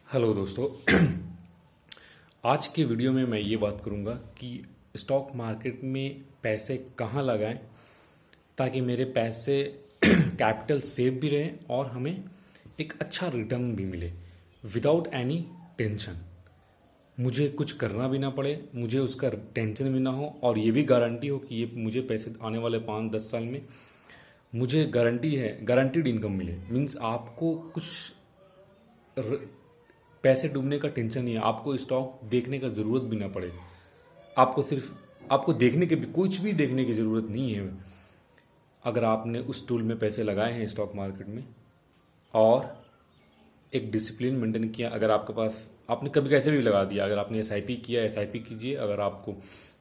Hello दोस्तों। आज के वीडियो में मैं ये बात करूंगा कि स्टॉक मार्केट में पैसे कहाँ लगाएं ताकि मेरे पैसे कैपिटल सेफ भी रहें और हमें एक अच्छा रिटर्न भी मिले विदाउट एनी टेंशन। मुझे कुछ करना भी ना पड़े, मुझे उसका टेंशन भी ना हो और ये भी गारंटी हो कि ये मुझे पैसे आने वाले 5-10 साल में मुझे गारंटी है, गारंटीड इनकम मिले। मीन्स आपको कुछ पैसे डूबने का टेंशन नहीं है, आपको स्टॉक देखने का ज़रूरत भी ना पड़े। आपको देखने के भी कुछ भी देखने की ज़रूरत नहीं है। अगर आपने उस टूल में पैसे लगाए हैं स्टॉक मार्केट में और एक डिसिप्लिन मेंटेन किया, अगर आपके पास आपने कभी कैसे भी लगा दिया, अगर आपने एसआईपी किया एसआईपी कीजिए, अगर आपको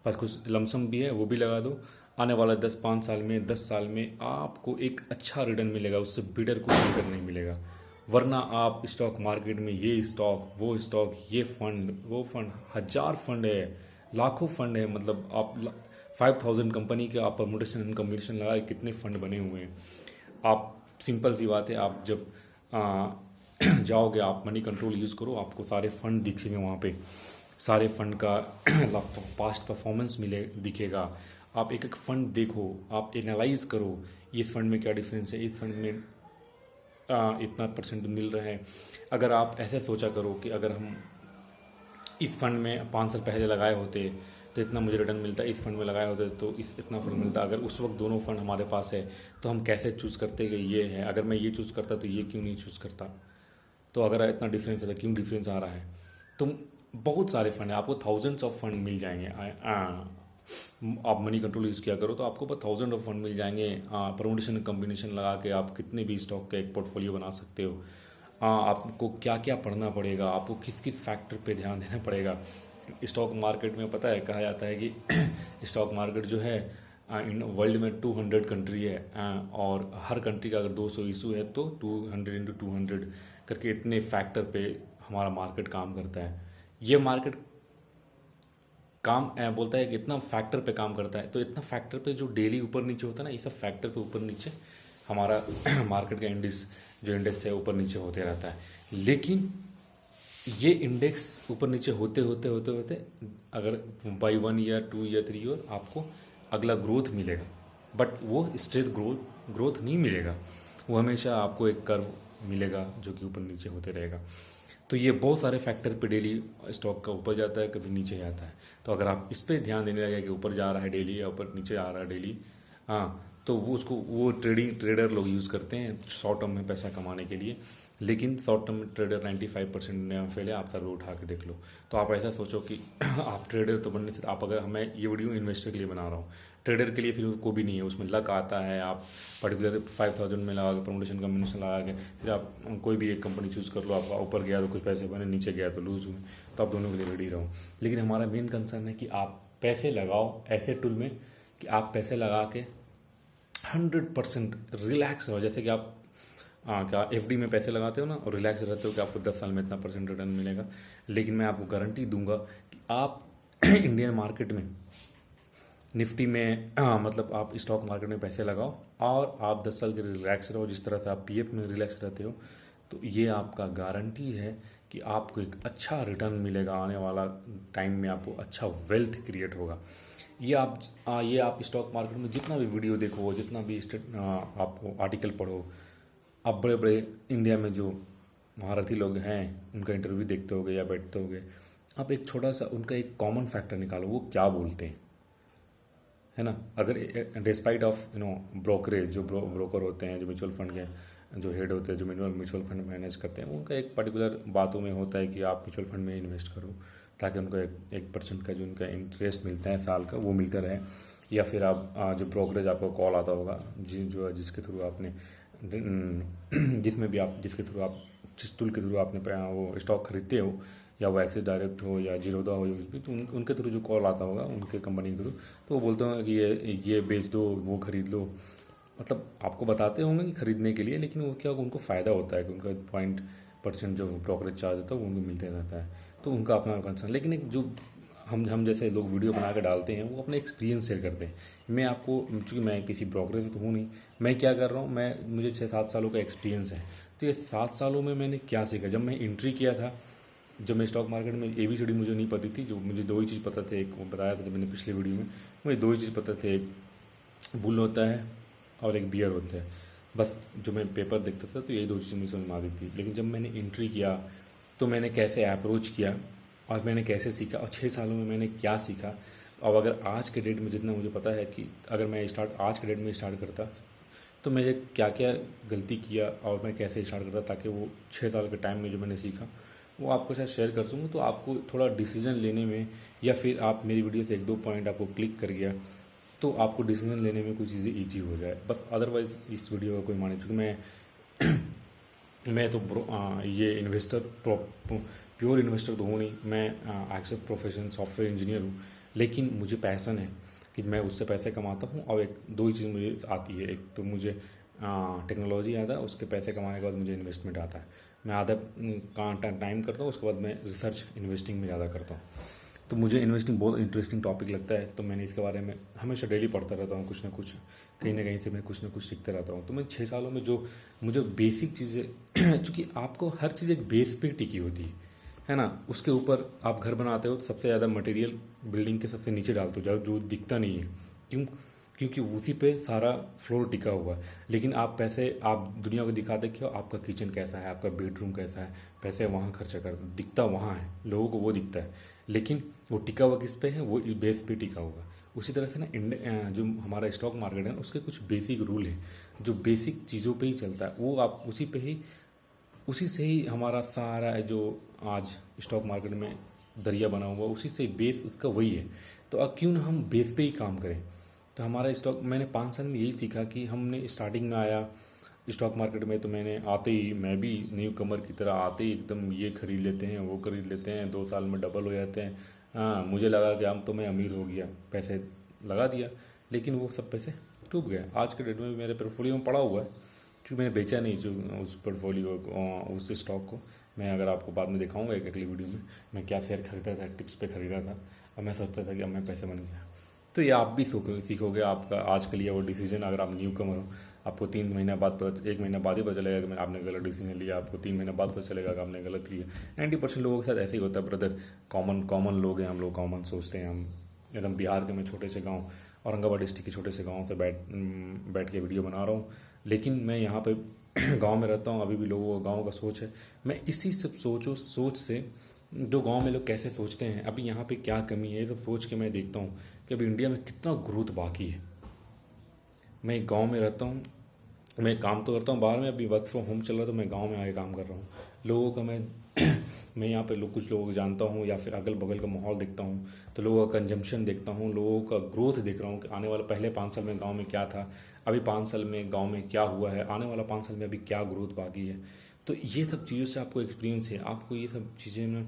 पास कुछ लमसम भी है वो भी लगा दो। आने वाला 10-5 साल में 10 साल में आपको एक अच्छा रिटर्न मिलेगा, उससे बिडर कुछ रिटर्न नहीं मिलेगा। वरना आप स्टॉक मार्केट में ये स्टॉक वो स्टॉक ये फंड वो फंड, हजार फंड है, लाखों फंड है। मतलब आप 5,000 कंपनी के आप परमुटेशन एंड कम्बिनेशन लगा के कितने फंड बने हुए हैं। आप सिंपल सी बात है, आप जब जाओगे, आप मनी कंट्रोल यूज़ करो, आपको सारे फंड दिखेंगे वहाँ पे, सारे फंड का पास्ट परफॉर्मेंस दिखेगा। आप एक एक फंड देखो, आप एनालाइज करो, इस फंड में क्या डिफरेंस है, इस फंड में इतना परसेंट मिल रहा है। अगर आप ऐसे सोचा करो कि अगर हम इस फंड में 5 साल पहले लगाए होते तो इतना मुझे रिटर्न मिलता, इस फंड में लगाए होते तो इस इतना फंड मिलता। अगर उस वक्त दोनों फंड हमारे पास है तो हम कैसे चूज़ करते कि ये है, अगर मैं ये चूज़ करता तो ये क्यों नहीं चूज़ करता। तो अगर इतना डिफरेंस है तो क्यों डिफरेंस आ रहा है। तो बहुत सारे फंड है, आपको थाउजेंड्स ऑफ फंड मिल जाएंगे। आप मनी कंट्रोल यूज़ किया करो तो आपको बस थाउजेंड ऑफ फंड मिल जाएंगे। परमुटेशन कम्बिनेशन लगा के आप कितने भी स्टॉक का एक पोर्टफोलियो बना सकते हो। आपको क्या क्या पढ़ना पड़ेगा, आपको किस किस फैक्टर पे ध्यान देना पड़ेगा। स्टॉक मार्केट में पता है, कहा जाता है कि स्टॉक मार्केट जो है इन वर्ल्ड में 200 कंट्री है, और हर कंट्री का अगर 200 इशू है तो 200 इंटू 200 करके इतने फैक्टर पे हमारा मार्केट काम करता है। ये मार्केट काम बोलता है कि इतना फैक्टर पे काम करता है, तो इतना फैक्टर पे जो डेली ऊपर नीचे होता है ना, ये सब फैक्टर पे ऊपर नीचे हमारा मार्केट का इंडेक्स है ऊपर नीचे होते रहता है। लेकिन ये इंडेक्स ऊपर नीचे होते होते होते होते अगर बाई 1 ईयर 2 ईयर 3 ईयर आपको अगला ग्रोथ मिलेगा, बट वो स्ट्रेट ग्रोथ नहीं मिलेगा। वो हमेशा आपको एक कर्व मिलेगा जो कि ऊपर नीचे होते रहेगा। तो ये बहुत सारे फैक्टर पे डेली स्टॉक का ऊपर जाता है, कभी नीचे जाता है। तो अगर आप इस पर ध्यान देने लगे कि ऊपर जा रहा है डेली या ऊपर नीचे आ रहा है डेली, तो वो ट्रेडर लोग यूज़ करते हैं शॉर्ट टर्म में पैसा कमाने के लिए। लेकिन शॉर्ट टर्म ट्रेडर 95% में फेल है। आप सर्वे उठा के देख लो। तो आप ऐसा सोचो कि आप ट्रेडर तो बनने से, आप अगर मैं ये वीडियो इन्वेस्टर के लिए बना रहा हूँ, ट्रेडर के लिए फिर को भी नहीं है, उसमें लक आता है। आप पर्टिकुलर 5,000 में लगा के प्रमोशन कम्बिनेशन लगा के फिर आप कोई भी एक कंपनी चूज़ कर लो, आपका ऊपर गया तो कुछ पैसे बने, नीचे गया तो लूज़ हुए। तो आप दोनों के लिए रेडी रहो। लेकिन हमारा मेन कंसर्न है कि आप पैसे लगाओ ऐसे टूल में कि आप पैसे लगा के 100% रिलैक्स रहो। जैसे कि आप क्या एफडी में पैसे लगाते हो ना और रिलैक्स रहते हो कि आपको 10 साल में इतना परसेंट रिटर्न मिलेगा। लेकिन मैं आपको गारंटी दूंगा कि आप इंडियन मार्केट में निफ्टी में मतलब आप स्टॉक मार्केट में पैसे लगाओ और आप 10 साल के रिलैक्स रहो, जिस तरह से आप पीएफ में रिलैक्स रहते हो। तो ये आपका गारंटी है कि आपको एक अच्छा रिटर्न मिलेगा। आने वाला टाइम में आपको अच्छा वेल्थ क्रिएट होगा। ये आप स्टॉक मार्केट में जितना भी वीडियो देखो, जितना भी आपको आर्टिकल पढ़ो, आप बड़े बड़े इंडिया में जो महारथी लोग हैं उनका इंटरव्यू देखते होगे या बैठते होगे, आप एक छोटा सा उनका एक कॉमन फैक्टर निकालो, वो क्या बोलते हैं, है ना। अगर डिस्पाइट ऑफ ब्रोकरेज, जो ब्रोकर होते हैं, जो म्यूचुअल फंड के जो हेड होते हैं, जो म्यूचुअल फंड मैनेज करते हैं, उनका एक पर्टिकुलर बातों में होता है कि आप म्यूचुअल फंड में इन्वेस्ट करो ताकि उनको 1% का जो उनका इंटरेस्ट मिलता है साल का वो मिलता रहे। या फिर आप जो ब्रोकरेज आपको कॉल आता होगा जिसके थ्रू आपने जिसके थ्रू आप जिस टूल के थ्रू आपने वो स्टॉक खरीदते हो, या वो एक्सिस डायरेक्ट हो या जीरोधा हो या कुछ भी, तो उनके थ्रू जो कॉल आता होगा उनके कंपनी के थ्रू, तो वो बोलते होंगे कि ये बेच दो, वो खरीद लो। मतलब आपको बताते होंगे कि खरीदने के लिए, लेकिन वो क्या उनको फ़ायदा होता है कि उनका 0% जो ब्रोकरेज चार्ज होता है वो उनको मिलते रहता है। तो उनका अपना कंसर्न। लेकिन एक जो हम जैसे लोग वीडियो बना के डालते हैं वो अपने एक्सपीरियंस शेयर करते हैं। मैं आपको, चूँकि मैं किसी ब्रोकरेज तो हूँ नहीं, मैं क्या कर रहा हूँ, मुझे 6-7 सालों का एक्सपीरियंस है। तो ये 7 सालों में मैंने क्या सीखा। जब मैं एंट्री किया था जब मैं स्टॉक मार्केट में ABCD मुझे नहीं पती थी, जो मुझे दो ही चीज़ पता थे, एक वो बताया था जब मैंने पिछले वीडियो में, मुझे दो ही चीज़ पता थे, एक बुल होता है और एक बियर होता है। बस जो मैं पेपर देखता था तो यही दो चीज़ें मुझे समझ में आती थी। लेकिन जब मैंने एंट्री किया तो मैंने कैसे अप्रोच किया और मैंने कैसे सीखा और 6 सालों में मैंने क्या सीखा। और अगर आज के डेट में जितना मुझे पता है कि अगर मैं आज के डेट में स्टार्ट करता तो मैं क्या क्या गलती किया और मैं कैसे स्टार्ट करता, ताकि वो 6 साल के टाइम में जो मैंने सीखा वो आपके साथ शेयर कर सकूँ, तो आपको थोड़ा डिसीजन लेने में, या फिर आप मेरी वीडियो से एक दो पॉइंट आपको क्लिक कर गया तो आपको डिसीजन लेने में कुछ चीज़ें ईजी हो जाए। बस अदरवाइज़ इस वीडियो का कोई माने, क्योंकि मैं तो ये इन्वेस्टर प्योर इन्वेस्टर तो हूँ नहीं, मैं एक्चुअल प्रोफेशन सॉफ्टवेयर इंजीनियर हूँ। लेकिन मुझे पैसन है कि मैं उससे पैसे कमाता हूँ, और एक दो ही चीज़ मुझे आती है, एक तो मुझे टेक्नोलॉजी आता है, उसके पैसे कमाने के बाद मुझे इन्वेस्टमेंट आता है। मैं आधा टाइम करता हूँ, उसके बाद मैं रिसर्च इन्वेस्टिंग में ज़्यादा करता हूँ। तो मुझे इन्वेस्टिंग बहुत इंटरेस्टिंग टॉपिक लगता है, तो मैंने इसके बारे में हमेशा डेली पढ़ता रहता हूँ, कुछ ना कुछ कहीं ना कहीं से मैं कुछ ना कुछ सीखता रहता हूँ। तो मैं 6 सालों में जो मुझे बेसिक चीज़ें चूँकि आपको हर चीज़ एक बेस पे टिकी होती है ना, उसके ऊपर आप घर बनाते हो तो सबसे ज़्यादा मटेरियल बिल्डिंग के सबसे नीचे डालते हो, जो दिखता नहीं है। क्यों? क्योंकि उसी पे सारा फ्लोर टिका हुआ है। लेकिन आप पैसे आप दुनिया को दिखाते कि आपका किचन कैसा है, आपका बेडरूम कैसा है, पैसे वहाँ खर्चा कर दिखता वहाँ है, लोगों को वो दिखता है, लेकिन वो टिका हुआ किस पे है, वो बेस पे टिका हुआ। उसी तरह से ना जो हमारा स्टॉक मार्केट है उसके कुछ बेसिक रूल हैं, जो बेसिक चीज़ों पे ही चलता है, वो आप उसी से ही हमारा सारा है जो आज स्टॉक मार्केट में दरिया बना हुआ, उसी से बेस उसका वही है। तो अब क्यों ना हम बेस पे ही काम करें। तो हमारा स्टॉक मैंने 5 साल में यही सीखा कि हमने स्टार्टिंग में आया स्टॉक मार्केट में, तो मैंने आते ही मैं भी न्यू कमर की तरह आते ही एकदम ये खरीद लेते हैं वो खरीद लेते हैं, 2 साल में डबल हो जाते हैं। हाँ, मुझे लगा कि हम तो मैं अमीर हो गया, पैसे लगा दिया, लेकिन वो सब पैसे डूब गए। आज के डेट में भी मेरे पोर्टफोलियो में पड़ा हुआ है, क्योंकि मैंने बेचा नहीं जो उस पोर्टफोलियो को, उस स्टॉक को। मैं अगर आपको बाद में दिखाऊंगा एक अगली वीडियो में मैं क्या शेयर खरीदा था, टिप्स पे खरीदा था, और मैं सोचता था कि अब मैं पैसे बन गया। तो ये आप भी सीखोगे। आपका आज के लिए वो डिसीजन, अगर आप न्यू कमर हो, आपको 3 महीना बाद 1 महीना बाद ही पता चलेगा कि आपने गलत डिसीजन लिया, आपको 3 महीने बाद पता चलेगा कि आपने गलत लिया। 90% लोगों के साथ ऐसे ही होता है ब्रदर। कॉमन लोग हैं हम लोग, कॉमन सोचते हैं हम। एकदम बिहार के मैं छोटे से गाँव, औरंगाबाद डिस्ट्रिक्ट के छोटे से गाँव से बैठ के वीडियो बना रहा हूँ, लेकिन मैं यहाँ पे गांव में रहता हूँ। अभी भी लोगों का गांव का सोच है, मैं इसी सब सोच से जो गांव में लोग कैसे सोचते हैं, अभी यहाँ पे क्या कमी है, ये सब सोच के मैं देखता हूँ कि अभी इंडिया में कितना ग्रोथ बाकी है। मैं गांव में रहता हूँ, मैं काम तो करता हूँ बाहर में, अभी वर्क फ्रॉम होम चल रहा है, तो मैं गांव में आके काम कर रहा हूँ। लोगों का मैं यहाँ पे कुछ लोगों को जानता हूँ, या फिर अगल बगल का माहौल देखता हूँ, तो लोगों का कंजम्पशन देखता हूँ, लोगों का ग्रोथ देख रहा हूँ कि आने वाला पहले 5 साल में गांव में क्या था, अभी 5 साल में गांव में क्या हुआ है, आने वाला 5 साल में अभी क्या ग्रोथ बाकी है। तो ये सब चीज़ों से आपको एक्सपीरियंस है, आपको ये सब चीज़ें में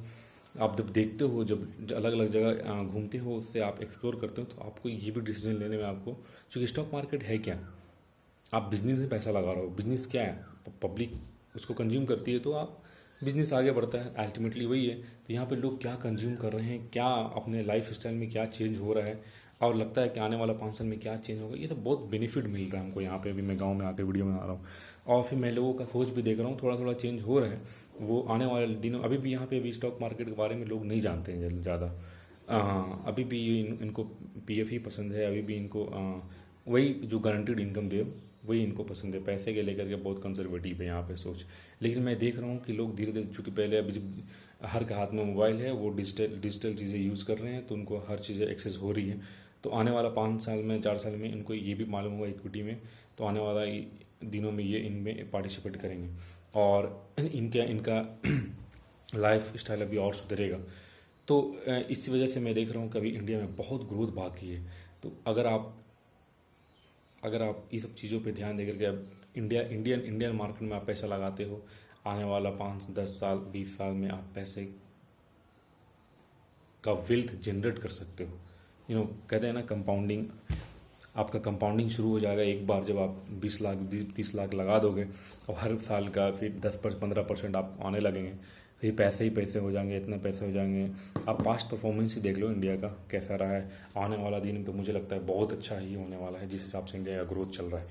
आप जब देखते हो, जब अलग अलग जगह घूमते हो, उससे आप एक्सप्लोर करते हो, तो आपको ये भी डिसीजन लेने में आपको, क्योंकि स्टॉक मार्केट है क्या, आप बिजनेस में पैसा लगा रहे हो। बिजनेस क्या है, पब्लिक उसको कंज्यूम करती है तो आप बिजनेस आगे बढ़ता है, अल्टीमेटली वही है। तो यहाँ पे लोग क्या कंज्यूम कर रहे हैं, क्या अपने लाइफ स्टाइल में क्या चेंज हो रहा है, और लगता है कि आने वाला 5 साल में क्या चेंज होगा, ये सब बहुत बेनिफिट मिल रहा है हमको यहाँ पे। अभी मैं गांव में आके वीडियो बना रहा हूँ, और फिर मैं लोगों का सोच भी देख रहा हूँ, थोड़ा थोड़ा चेंज हो रहा है। वो आने वाले दिनों, अभी भी यहाँ पे अभी स्टॉक मार्केट के बारे में लोग नहीं जानते हैं ज़्यादा। अभी भी इनको PF ही पसंद है, अभी भी इनको वही जो गारंटीड इनकम दे वही इनको पसंद है। पैसे के लेकर के बहुत कंजर्वेटिव है यहाँ पे सोच। लेकिन मैं देख रहा हूँ कि लोग धीरे धीरे, चूँकि पहले अभी हर के हाथ में मोबाइल है, वो डिजिटल चीज़ें यूज़ कर रहे हैं, तो उनको हर चीज़ें एक्सेस हो रही है। तो आने वाला 5 साल में 4 साल में इनको ये भी मालूम होगा इक्विटी में, तो आने वाला दिनों में ये इनमें पार्टिसिपेट करेंगे, और इनका लाइफ स्टाइल अभी और सुधरेगा। तो इसी वजह से मैं देख रहा हूँ कि अभी इंडिया में बहुत ग्रोथ बाकी है। तो अगर आप ये सब चीज़ों पे ध्यान देकर के अब इंडियन मार्केट में आप पैसा लगाते हो, आने वाला 5-10 साल 20 साल में आप पैसे का वेल्थ जनरेट कर सकते हो। कहते हैं ना कंपाउंडिंग, आपका कंपाउंडिंग शुरू हो जाएगा एक बार जब आप 20 लाख 30 लाख लगा दोगे, और हर साल का फिर 10-15% आप आने लगेंगे, फिर पैसे ही पैसे हो जाएंगे, इतने पैसे हो जाएंगे। आप पास्ट परफॉर्मेंस ही देख लो इंडिया का कैसा रहा है। आने वाला दिन तो मुझे लगता है बहुत अच्छा ही होने वाला है, जिस हिसाब से इंडिया का ग्रोथ चल रहा है।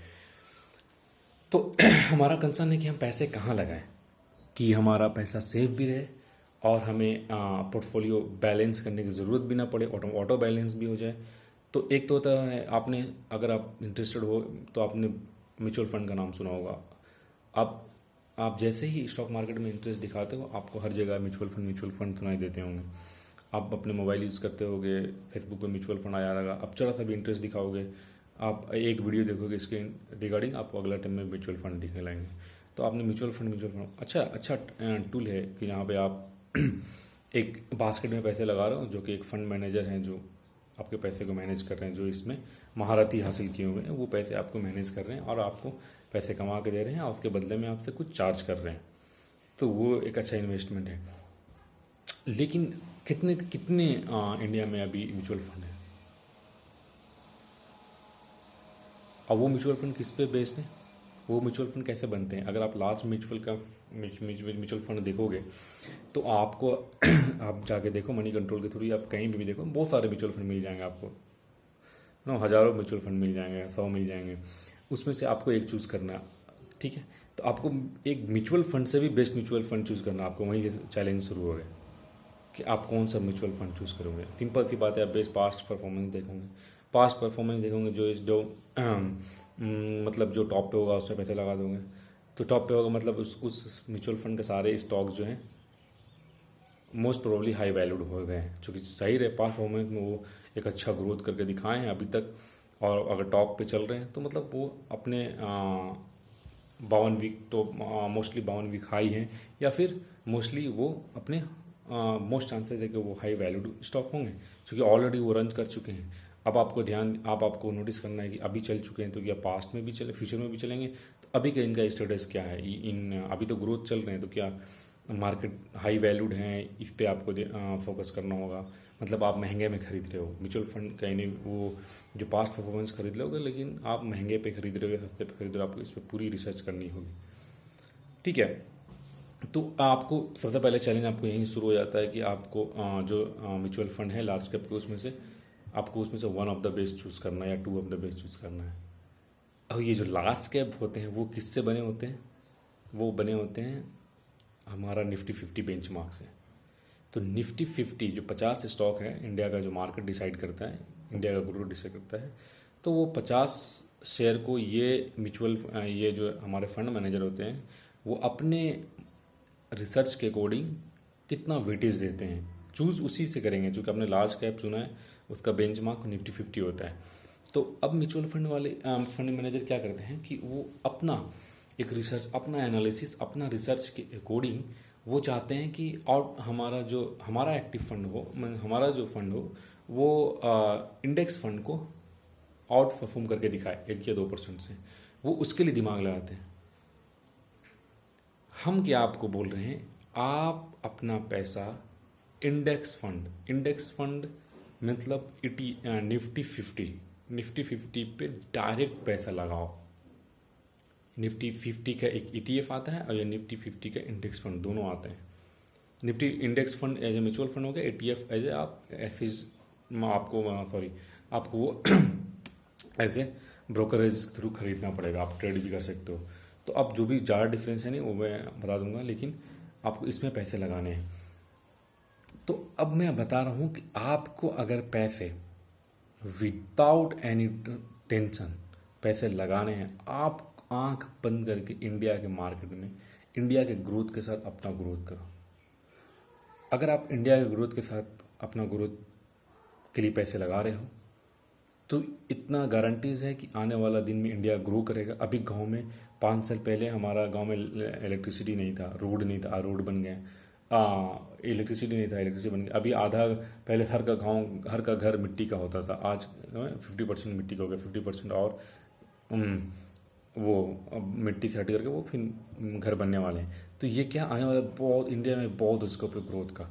तो हमारा कंसर्न है कि हम पैसे कहाँ लगाएं कि हमारा पैसा सेफ भी रहे और हमें पोर्टफोलियो बैलेंस करने की ज़रूरत भी ना पड़े, ऑटो बैलेंस भी हो जाए। तो एक तो होता है, आपने अगर आप इंटरेस्टेड हो तो आपने म्यूचुअल फंड का नाम सुना होगा। आप आप जैसे ही स्टॉक मार्केट में इंटरेस्ट दिखाते हो, आपको हर जगह म्यूचुअल फंड सुनाई देते होंगे। आप अपने मोबाइल यूज़ करते होगे, फेसबुक पे म्यूचुअल फंड आया रहेगा, आप जरा सा भी इंटरेस्ट दिखाओगे, आप एक वीडियो देखोगे इसके रिगार्डिंग, आपको अगला टाइम में म्यूचुअल फंड दिखने लगेंगे। तो आपने म्यूचुअल फंड अच्छा अच्छा टूल है कि यहाँ पे आप एक बास्केट में पैसे लगा रहे हो, जो कि एक फंड मैनेजर हैं जो आपके पैसे को मैनेज कर रहे हैं, जो इसमें महारती हासिल किए हुए हैं, वो पैसे आपको मैनेज कर रहे हैं और आपको पैसे कमा के दे रहे हैं और उसके बदले में आपसे कुछ चार्ज कर रहे हैं। तो वो एक अच्छा इन्वेस्टमेंट है। लेकिन कितने कितने इंडिया में अभी म्यूचुअल फंड है? और वो म्यूचुअल फंड किस पे बेस्ड है? वो म्यूचुअल फंड कैसे बनते हैं? अगर आप लार्ज म्यूचुअल फंड देखोगे तो आपको आप जाके देखो मनी कंट्रोल के थ्रू, आप कहीं भी देखो, बहुत सारे म्यूचुअल फंड मिल जाएंगे आपको ना, हज़ारों म्यूचुअल फंड मिल जाएंगे, 100 मिल जाएंगे। उसमें से आपको एक चूज़ करना है, ठीक है? तो आपको एक म्यूचुअल फंड से भी बेस्ट म्यूचुअल फंड चूज़ करना, आपको वहीं से चैलेंज शुरू हो गया कि आप कौन सा म्यूचुअल फंड चूज़ करोगे। सिंपल सी बात है, आप बेस्ट पास्ट परफॉर्मेंस देखोगे, जो मतलब जो टॉप पे होगा उसमें पैसे लगा दोगे। तो टॉप पे होगा मतलब उस म्यूचुअल फंड के सारे स्टॉक जो हैं मोस्ट प्रोबेबली हाई वैल्यूड हो गए हैं, चूँकि सही रहे पास्ट परफॉर्मेंस में, वो एक अच्छा ग्रोथ करके दिखाए हैं अभी तक, और अगर टॉप पे चल रहे हैं तो मतलब वो अपने 52 वीक तो मोस्टली 52 वीक हाई हैं, या फिर मोस्टली वो अपने मोस्ट चांसेस है कि वो हाई वैल्यूड स्टॉक होंगे, क्योंकि ऑलरेडी वो रन कर चुके हैं। अब आपको नोटिस करना है कि अभी चल चुके हैं तो क्या पास्ट में भी चले, फ्यूचर में भी चलेंगे? तो अभी का इनका स्टेटस क्या है? अभी तो ग्रोथ चल रहे हैं, तो क्या मार्केट हाई वैल्यूड हैं? इस पे आपको फोकस करना होगा। मतलब आप महंगे में खरीद रहे हो म्यूचुअल फंड, कहीं नहीं वो जो पास्ट परफॉर्मेंस खरीद लोगे, लेकिन आप महंगे पे खरीद रहे हो या सस्ते पे खरीद रहे हो, आपको इस पर पूरी रिसर्च करनी होगी, ठीक है? तो आपको सबसे पहले चैलेंज आपको यहीं शुरू हो जाता है कि आपको जो म्यूचुअल फंड है लार्ज कैप के, उसमें से आपको उसमें से one of the best choose करना है या two of the best choose करना है। और ये जो लार्ज कैप होते हैं वो किससे बने होते हैं? वो बने होते हैं हमारा निफ्टी 50 बेंचमार्क से। तो निफ्टी 50 जो 50 स्टॉक है इंडिया का, जो मार्केट डिसाइड करता है, इंडिया का ग्रोथ डिसाइड करता है, तो वो 50 शेयर को ये जो हमारे फंड मैनेजर होते हैं वो अपने रिसर्च के अकॉर्डिंग कितना वेटेज देते हैं, चूज़ उसी से करेंगे, क्योंकि आपने लार्ज कैप चुना है, उसका बेंचमार्क निफ्टी 50 होता है। तो अब म्यूचुअल फंड वाले फंड मैनेजर क्या करते हैं कि वो अपना एक रिसर्च, अपना एनालिसिस, अपना रिसर्च के अकॉर्डिंग वो चाहते हैं कि और हमारा एक्टिव फंड हो, हमारा जो फंड हो वो इंडेक्स फंड को आउट परफॉर्म करके दिखाए 1 या 2% से, वो उसके लिए दिमाग लगाते हैं। हम क्या आपको बोल रहे हैं, आप अपना पैसा इंडेक्स फंड मतलब निफ्टी 50 पे डायरेक्ट पैसा लगाओ। निफ्टी 50 का एक ETF आता है और ये निफ्टी 50 का इंडेक्स फंड, दोनों आते हैं। Nifty index fund as a mutual fund हो गया, ETF एज ए आप आपको वो एज ए ब्रोकरेज थ्रू खरीदना पड़ेगा, आप ट्रेड भी कर सकते हो। तो अब जो भी ज़्यादा डिफरेंस है नहीं वो मैं बता दूंगा, लेकिन आपको इसमें पैसे लगाने हैं। तो अब मैं बता रहा हूँ कि आपको अगर पैसे विदाउट एनी टेंशन पैसे लगाने हैं, आप आंख बंद करके इंडिया के मार्केट में इंडिया के ग्रोथ के साथ अपना ग्रोथ करो। अगर आप इंडिया के ग्रोथ के साथ अपना ग्रोथ के लिए पैसे लगा रहे हो तो इतना गारंटीज है कि आने वाला दिन में इंडिया ग्रो करेगा। अभी गांव में 5 साल पहले हमारा गांव में इलेक्ट्रिसिटी नहीं था, रोड नहीं था, रोड बन गए। इलेक्ट्रिसिटी नहीं था, इलेक्ट्रिसिटी बन गई। अभी आधा, पहले हर का घर मिट्टी का होता था, आज 50% मिट्टी का हो गया, 50% और वो अब मिट्टी से हट करके वो फिर घर बनने वाले हैं। तो ये क्या आने वाला बहुत, इंडिया में बहुत स्कोप है ग्रोथ का।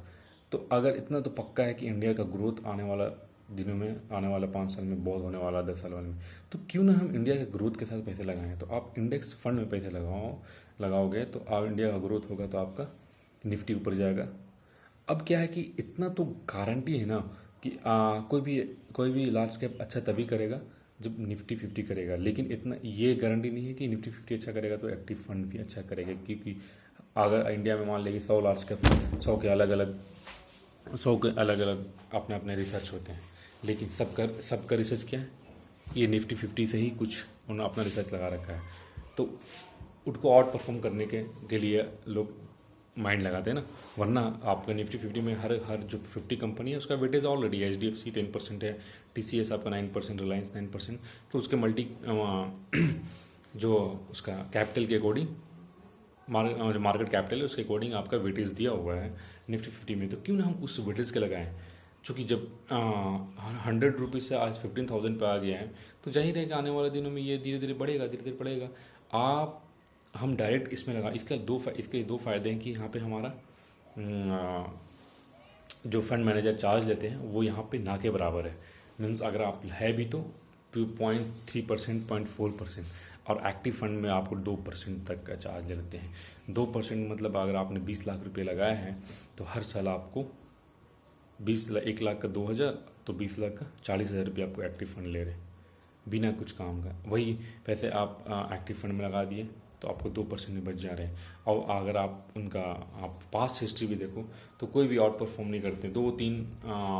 तो अगर इतना तो पक्का है कि इंडिया का ग्रोथ आने वाला दिनों में, आने वाला 5 साल में बहुत होने वाला, 10 साल में, तो क्यों ना हम इंडिया के ग्रोथ के साथ पैसे लगाएं। तो आप इंडेक्स फंड में पैसे लगाओगे तो आप इंडिया का ग्रोथ होगा तो आपका निफ्टी ऊपर जाएगा। अब क्या है कि इतना तो गारंटी है ना कि कोई भी लार्ज कैप अच्छा तभी करेगा जब निफ्टी 50 करेगा, लेकिन इतना ये गारंटी नहीं है कि निफ्टी 50 अच्छा करेगा तो एक्टिव फंड भी अच्छा करेगा, क्योंकि अगर इंडिया में मान लें कि 100 लार्ज कैप, 100 के अलग अलग 100 के अलग अलग अपने अपने रिसर्च होते हैं, लेकिन सबका रिसर्च क्या है, ये निफ्टी 50 से ही कुछ उन्होंने अपना रिसर्च लगा रखा है। तो उनको आउट परफॉर्म करने के लिए लोग माइंड लगाते हैं ना, वरना आपका निफ्टी 50 में हर जो 50 कंपनी है उसका वेटेज ऑलरेडी HDFC 10% है, TCS आपका 9%, रिलायंस 9%, तो उसके मल्टी जो उसका कैपिटल के अकॉर्डिंग जो मार्केट कैपिटल है उसके अकॉर्डिंग आपका वेटेज दिया हुआ है निफ्टी 50 में। तो क्यों ना हम उस वेटेज के लगाएं, क्योंकि जब 100 रुपीज़ से आज 15,000 पे आ गया है, तो जाहिर है कि आने वाले दिनों में ये धीरे धीरे बढ़ेगा। आप हम डायरेक्ट इसमें लगा, इसके दो फायदे हैं कि यहाँ पे हमारा जो फंड मैनेजर चार्ज लेते हैं वो यहाँ पे ना के बराबर है। मीन्स अगर आप है भी तो 2.3%, 0.4%, और एक्टिव फंड में आपको 2% तक का चार्ज लेते हैं। 2% मतलब अगर आपने 20 लाख रुपये लगाए हैं तो हर साल आपको 1 लाख का 2,000, तो 20 लाख का 40,000 रुपये आपको एक्टिव फंड ले रहे हैं बिना कुछ काम का। वही पैसे आप एक्टिव फंड में लगा दिए तो आपको 2% में बच जा रहे हैं। और अगर आप पास्ट हिस्ट्री भी देखो तो कोई भी आउट परफॉर्म नहीं करते। 2-3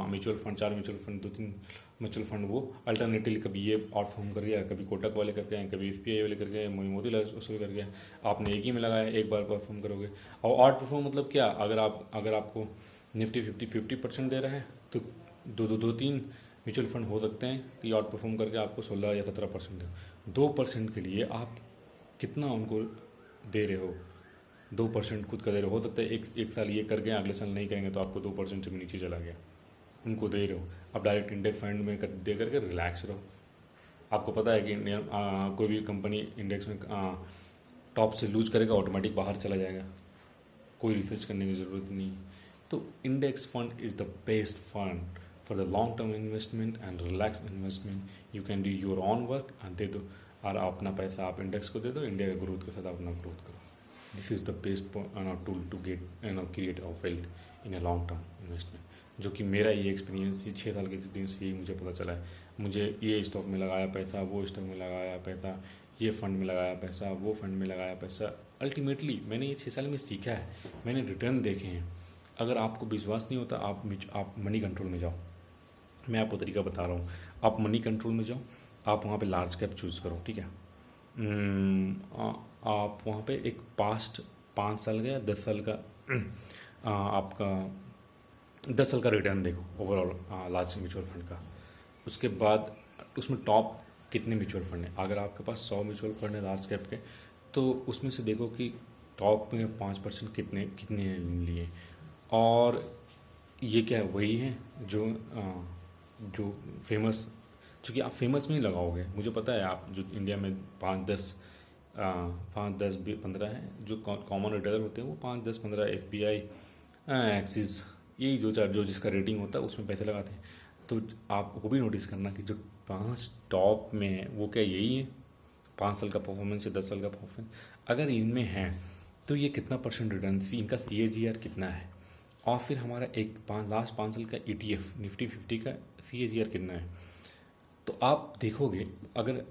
mutual fund, 4 mutual fund, 2-3 mutual fund वो अल्टरनेटिवली कभी ये आउट परफॉर्म कर गया, कभी कोटक वाले कर गए, कभी SBI वाले कर गए, मोतीलाल ओसवाल कर गया। आपने एक ही में लगाया, एक बार परफॉर्म करोगे। और आउट परफॉर्म मतलब क्या, अगर आपको निफ्टी 50% दे रहा है तो 2-3 म्यूचुअल फंड हो सकते हैं कि आउट परफॉर्म करके आपको 16 या 17% दे। 2% के लिए आप कितना उनको दे रहे हो, 2% खुद का दे रहे हो सकता है एक साल ये कर गए, अगले साल नहीं करेंगे तो आपको 2% से भी नीचे चला गया, उनको दे रहे हो। अब डायरेक्ट इंडेक्स फंड में दे करके रिलैक्स रहो। आपको पता है कि इंडियन कोई भी कंपनी इंडेक्स में टॉप से लूज करेगा, ऑटोमेटिक बाहर चला जाएगा, कोई रिसर्च करने की ज़रूरत नहीं। तो index fund is the best fund for the long term investment and relax investment. You can do your on work and they दो, और अपना पैसा आप इंडेक्स को दे दो, इंडिया के ग्रोथ के साथ अपना ग्रोथ करो। This is the best tool to get create of wealth in a long term investment, जो कि मेरा ये एक्सपीरियंस, ये 6 साल का एक्सपीरियंस, यही मुझे पता चला है। मुझे ये स्टॉक में लगाया पैसा, वो स्टॉक में लगाया पैसा, ये फंड में लगाया पैसा, वो फंड में लगाया पैसा। अल्टीमेटली मैंने ये 6 साल में सीखा है, मैंने रिटर्न देखे हैं। अगर आपको विश्वास नहीं होता, आप मनी कंट्रोल में जाओ। मैं आपको तरीका बता रहा हूँ। आप मनी कंट्रोल में जाओ, आप वहाँ पे लार्ज कैप चूज़ करो, ठीक है। आप वहाँ पे एक पास्ट 5 साल का या 10 साल का आपका 10 साल का रिटर्न देखो ओवरऑल लार्ज म्यूचुअल फंड का। उसके बाद उसमें टॉप कितने म्यूचुअल फंड हैं। अगर आपके पास 100 म्यूचुअल फंड है लार्ज कैप के, तो उसमें से देखो कि टॉप में 5% कितने लिए। और ये क्या है, वही है जो फेमस, चूँकि आप फेमस में ही लगाओगे, मुझे पता है। आप जो इंडिया में 5-10 15 हैं जो कॉमन रिटेलर होते हैं, वो 5-10-15 SBI, एक्सिस, यही 2-4 जो जिसका रेटिंग होता है उसमें पैसे लगाते हैं। तो आप वो भी नोटिस करना कि जो 5 टॉप में है वो क्या यही है, 5 साल का परफॉर्मेंस या 10 साल का परफॉर्मेंस। अगर इनमें है तो ये कितना % रिटर्न, इनका CAGR कितना है। और फिर हमारा लास्ट 5 साल का ETF निफ्टी 50 का CAGR कितना है। तो आप देखोगे, अगर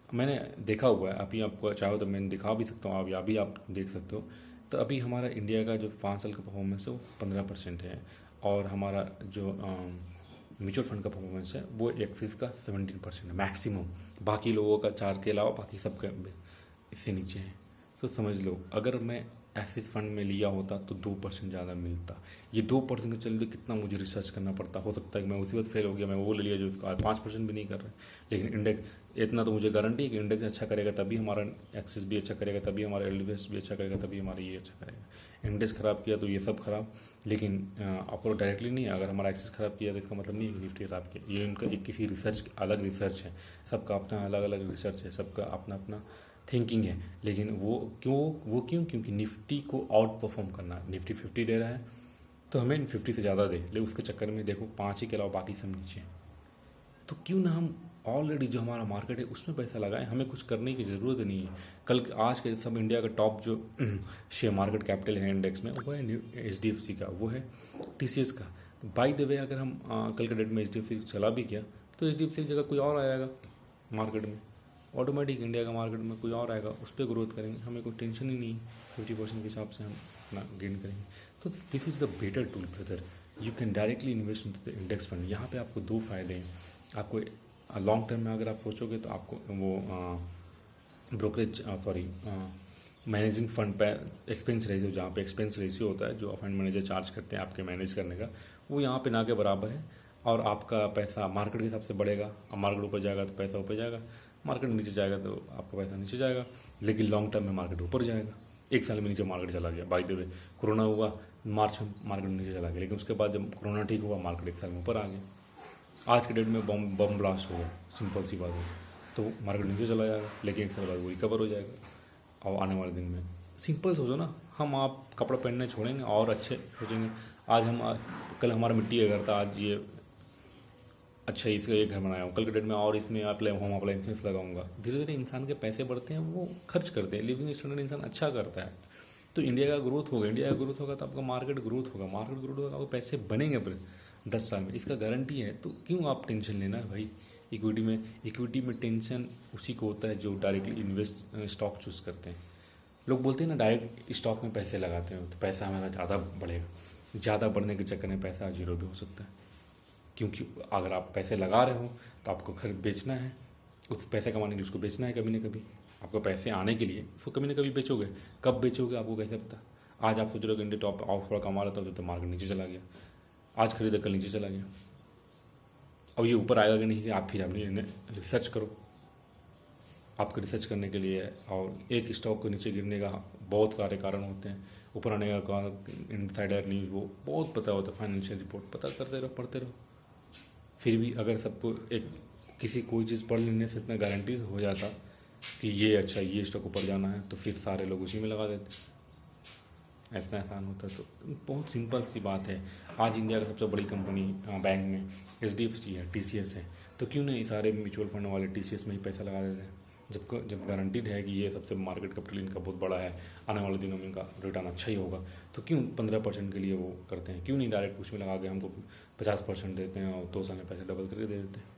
मैंने देखा हुआ है, अभी आपको चाहो तो मैं दिखा भी सकता हूँ, अभी आप देख सकते हो। तो अभी हमारा इंडिया का जो 5 साल का परफॉर्मेंस है वो 15% है, और हमारा जो म्यूचुअल फंड का परफॉर्मेंस है वो एक्सिस का 17% है मैक्सिमम। बाकी लोगों का 4 के अलावा बाकी सबका इससे नीचे है। तो समझ लो, अगर मैं एक्सिस फंड में लिया होता तो 2% ज़्यादा मिलता। ये 2% के चलते कितना मुझे रिसर्च करना पड़ता। हो सकता है कि मैं उसी वक्त फेल हो गया, मैं वो ले लिया जो उसका 5% भी नहीं कर रहा है। लेकिन इंडेक्स इतना तो मुझे गारंटी है कि इंडेक्स अच्छा करेगा तभी हमारा एक्सिस भी अच्छा करेगा, तभी हमारा LDFS भी अच्छा करेगा, तभी हमारा ये अच्छा करेगा। इंडेक्स ख़राब किया तो ये सब खराब। लेकिन आपको डायरेक्टली नहीं है, अगर हमारा एक्सिस ख़राब किया तो इसका मतलब नहीं है कि निफ्टी ख़राब किया। ये उनका एक किसी रिसर्च अलग रिसर्च है, सबका अपना अलग अलग रिसर्च है, सबका अपना अपना थिंकिंग है। लेकिन वो क्यों, क्योंकि निफ्टी को आउट परफॉर्म करना है। निफ्टी 50 दे रहा है तो हमें 50 से ज़्यादा दे, लेकिन उसके चक्कर में देखो 5 ही के अलावा बाकी सब नीचे हैं। तो क्यों ना हम ऑलरेडी जो हमारा मार्केट है उसमें पैसा लगाएं, हमें कुछ करने की ज़रूरत नहीं है। आज के सब इंडिया का टॉप जो शेयर मार्केट कैपिटल है इंडेक्स में, वो है HDFC का, वो है TCS का। बाय द वे, अगर हम कल के डेट में HDFC चला भी गया तो HDFC की जगह कोई और आएगा मार्केट में, ऑटोमेटिक इंडिया का मार्केट में कोई और आएगा, उस पर ग्रोथ करेंगे, हमें कोई टेंशन ही नहीं। 50% के हिसाब से हम अपना गेन करेंगे। तो this is the better tool brother, you can directly invest in the index fund. यहाँ पे आपको दो फायदे हैं। आपको लॉन्ग टर्म में अगर आप सोचोगे तो आपको वो ब्रोकरेज मैनेजिंग फंड पे एक्सपेंस रेशियो, जहाँ पे एक्सपेंस रेशियो होता है जो फंड मैनेजर चार्ज करते हैं आपके मैनेज करने का, वो यहाँ पे ना के बराबर है। और आपका पैसा मार्केट के हिसाब से बढ़ेगा। अब मार्केट ऊपर जाएगा तो पैसा ऊपर जाएगा, मार्केट नीचे जाएगा तो आपका पैसा नीचे जाएगा। लेकिन लॉन्ग टर्म में मार्केट ऊपर जाएगा। एक साल में नीचे मार्केट चला गया, बाय द वे कोरोना हुआ मार्च में, मार्केट नीचे चला गया, लेकिन उसके बाद जब कोरोना ठीक हुआ मार्केट एक साल में ऊपर आ गया। आज के डेट में बम ब्लास्ट होगा, सिंपल सी बात है, तो मार्केट नीचे चला जाएगा, लेकिन एक साल बाद वो रिकवर हो जाएगा। और आने वाले दिन में सिंपल सोचो ना, हम आप कपड़ा पहनने छोड़ेंगे और अच्छे सोचेंगे। आज हम कल हमारा मिट्टी का घर था, आज ये अच्छा इसका एक घर बनाया हूँ, कल के डेट में और इसमें होम अप्लाइंसेस लगाऊंगा। धीरे धीरे इंसान के पैसे बढ़ते हैं, वो खर्च करते हैं, लिविंग स्टैंडर्ड इंसान अच्छा करता है। तो इंडिया का ग्रोथ होगा, इंडिया का ग्रोथ होगा तो आपका मार्केट ग्रोथ होगा, मार्केट ग्रोथ होगा आपको पैसे बनेंगे पर 10 साल में, इसका गारंटी है। तो क्यों आप टेंशन लेना है भाई। इक्विटी में टेंशन उसी को होता है जो डायरेक्टली इन्वेस्ट स्टॉक चूज करते हैं। लोग बोलते हैं ना डायरेक्ट स्टॉक में पैसे लगाते हैं तो पैसा हमारा ज़्यादा बढ़ेगा। ज़्यादा बढ़ने के चक्कर में पैसा जीरो भी हो सकता है, क्योंकि अगर आप पैसे लगा रहे हो तो आपको खरीद बेचना है, उस पैसे कमाने के लिए उसको बेचना है कभी ना कभी। आपको पैसे आने के लिए उसको कभी ना कभी बेचोगे। कब बेचोगे आपको कैसे पता। आज आप सोच रहे हो कि इंडिया टॉप ऑफ थोड़ा कमा रहा था तो मार्केट नीचे चला गया, आज खरीदा कल नीचे चला गया। अब ये ऊपर आएगा कि नहीं, आप फिर अपनी रिसर्च करो। आपको रिसर्च करने के लिए, और एक स्टॉक को नीचे गिरने का बहुत सारे कारण होते हैं, ऊपर आने का इनसाइडर न्यूज़ वो बहुत पता होता है, फाइनेंशियल रिपोर्ट पता करते रहो, पढ़ते रहो। फिर भी अगर सबको एक किसी कोई चीज़ पढ़ लेने से इतना गारंटीज हो जाता कि ये अच्छा ये स्टॉक ऊपर जाना है, तो फिर सारे लोग उसी में लगा देते। इतना आसान होता है। तो बहुत सिंपल सी बात है। आज इंडिया का सबसे बड़ी कंपनी बैंक में HDFC है, TCS है, तो क्यों नहीं सारे म्यूचुअल फंड वाले TCS में ही पैसा लगा देते हैं। जब गारंटीड है कि ये सबसे मार्केट कैपिटल इनका बहुत बड़ा है, आने वाले दिनों में इनका रिटर्न अच्छा ही होगा, तो क्यों 15% के लिए वो करते हैं। क्यों नहीं डायरेक्ट उसमें लगा के हमको 50% देते हैं और 2 साल में पैसे डबल करके दे देते हैं।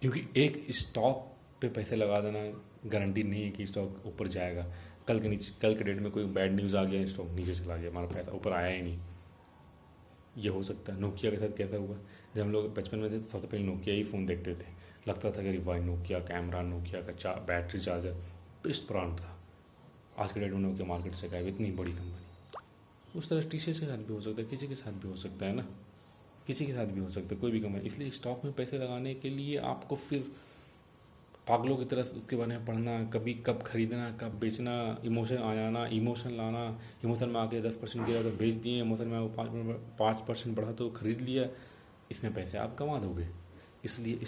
क्योंकि एक स्टॉक पे पैसे लगा देना गारंटी नहीं है कि स्टॉक ऊपर जाएगा। कल के डेट में कोई बैड न्यूज़ आ गया, स्टॉक नीचे चला गया, हमारा पैसा ऊपर आया ही नहीं, ये हो सकता है। नोकिया के साथ कैसा हुआ, जब हम लोग बचपन में थे सबसे पहले नोकिया ही फ़ोन देखते थे, लगता था कि भाई नोकिया कैमरा, नोकिया का बैटरी चार्जर बेस्ट ब्रांड था। आज के डेट में नोकिया मार्केट से गायब, इतनी बड़ी कंपनी। उस तरह TCS के साथ भी हो सकता है, किसी के साथ भी हो सकता है ना, किसी के साथ भी हो सकता है, कोई भी कंपनी। इसलिए स्टॉक में पैसे लगाने के लिए आपको फिर पागलों की तरह उसके बारे में पढ़ना, कभी कब खरीदना कब बेचना, इमोशन आ जाना, इमोशन लाना, इमोशन में आके 10% गिरा तो बेच दिए, इमोशन में 5% बढ़ा तो खरीद लिया, इसमें पैसे आप कमा दोगे। इसलिए